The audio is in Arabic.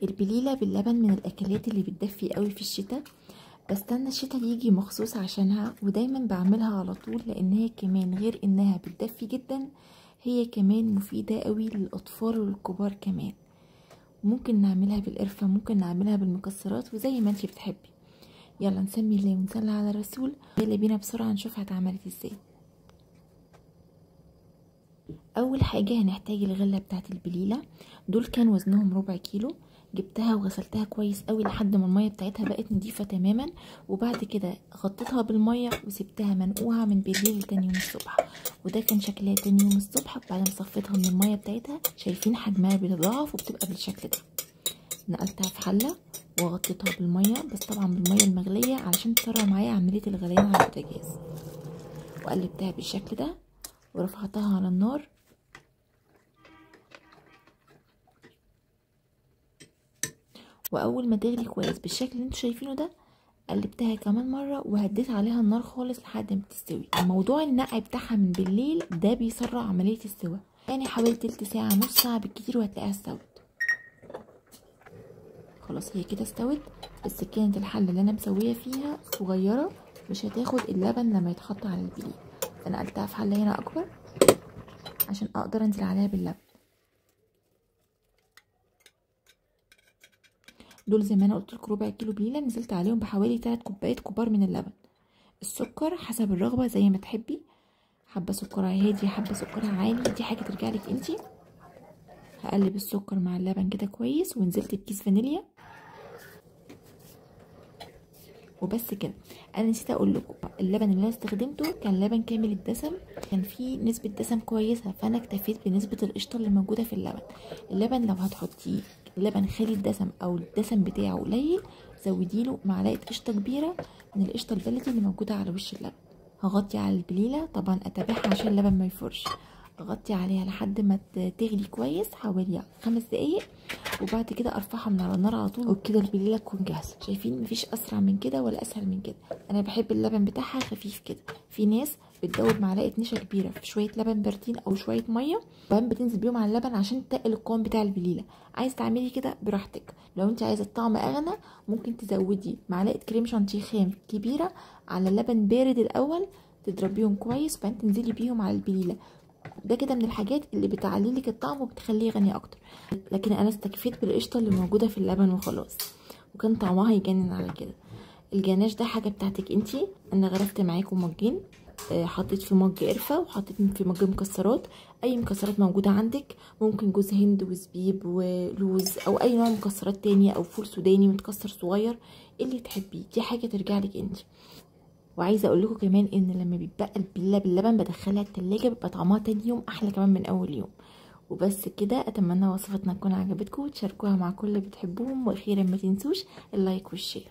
البليلة باللبن من الاكلات اللي بتدفي قوي في الشتاء. بستنى الشتاء يجي مخصوص عشانها، ودايما بعملها على طول لان هي كمان غير انها بتدفي جدا، هي كمان مفيدة قوي للاطفال وللكبار كمان. ممكن نعملها بالقرفة، ممكن نعملها بالمكسرات، وزي ما انتي بتحبي. يلا نسمي الله ونصلي على الرسول. يلا بينا بسرعة نشوف هتعملت ازاي. اول حاجة هنحتاج الغلة بتاعت البليلة. دول كان وزنهم ربع كيلو. جبتها وغسلتها كويس قوي لحد ما المية بتاعتها بقت نضيفة تماما، وبعد كده غطيتها بالمية وسبتها منقوعة من بالليل لتاني يوم الصبح. وده كان شكلها تاني يوم الصبح بعد ما صفيتها من المية بتاعتها. شايفين حجمها بيتضاعف وبتبقى بالشكل ده. نقلتها في حلة وغطيتها بالمية، بس طبعا بالمية المغلية علشان تسرع معايا عملية الغليان على البوتاجاز. وقلبتها بالشكل ده ورفعتها على النار. واول ما تغلي كويس بالشكل اللي انتوا شايفينه ده، قلبتها كمان مره وهديت عليها النار خالص لحد ما تستوي. الموضوع النقع بتاعها من بالليل ده بيسرع عمليه السوا، يعني حوالي تلت ساعه نص ساعه بالكتير وهتلاقيها استوت. خلاص هي كده استوت، بس كانت الحله اللي انا مسويه فيها صغيره، مش هتاخد اللبن لما يتحط على البليل. فنقلتها في حله هنا اكبر عشان اقدر انزل عليها باللبن. دول زي ما انا قلت لكم ربع كيلو بليله، نزلت عليهم بحوالي 3 كوبايات كبار من اللبن. السكر حسب الرغبه زي ما تحبي، حابه سكرها هادي حابه سكرها عالي، دي حاجه ترجع لك انتي. هقلب السكر مع اللبن كده كويس، ونزلت بكيس فانيليا وبس كده. انا نسيت اقول لكم اللبن اللي انا استخدمته كان لبن كامل الدسم، كان فيه نسبه دسم كويسه، فانا اكتفيت بنسبه القشطه اللي موجوده في اللبن. اللبن لو هتحطيه لبن خالي الدسم او الدسم بتاعه قليل، زوديله معلقه قشطه كبيره من القشطه البلدي اللي موجوده على وش اللبن. هغطي على البليله طبعا اتابعها عشان اللبن ما يفرش. اغطي عليها لحد ما تغلي كويس حوالي 5 دقايق، وبعد كده ارفعها من على النار على طول، وبكده البليله تكون جاهزه. شايفين مفيش اسرع من كده ولا اسهل من كده. انا بحب اللبن بتاعها خفيف كده. في ناس بتدوب معلقه نشا كبيره في شويه لبن بارتين او شويه ميه، وبعدين بتنزل بيهم على اللبن عشان تقل القوام بتاع البليله. عايز تعملي كده براحتك. لو انت عايزه الطعم اغنى ممكن تزودي معلقه كريم شانتيه خام كبيره على اللبن بارد الاول، تضربيهم كويس وبعدين تنزلي بيهم على البليله. ده كده من الحاجات اللي بتعلي لك الطعم وبتخليه غني اكتر. لكن انا استكفيت بالقشطه اللي موجوده في اللبن وخلاص، وكان طعمها يجنن على كده. الجناش ده حاجه بتاعتك انتي. انا غرفت معاكم مجين، حطيت في مج قرفه وحطيت في مج مكسرات. اي مكسرات موجوده عندك، ممكن جوز هند وزبيب ولوز او اي نوع مكسرات تانية او فول سوداني متكسر صغير اللي تحبيه، دي حاجه ترجع لك انتي. وعايزه اقول لكم كمان ان لما بيتبقى البله باللبن بدخلها التلاجة، بيبقى طعمها تاني يوم احلى كمان من اول يوم. وبس كده، اتمنى وصفتنا تكون عجبتكم وتشاركوها مع كل اللي بتحبوهم، واخيرا ما تنسوش اللايك والشير.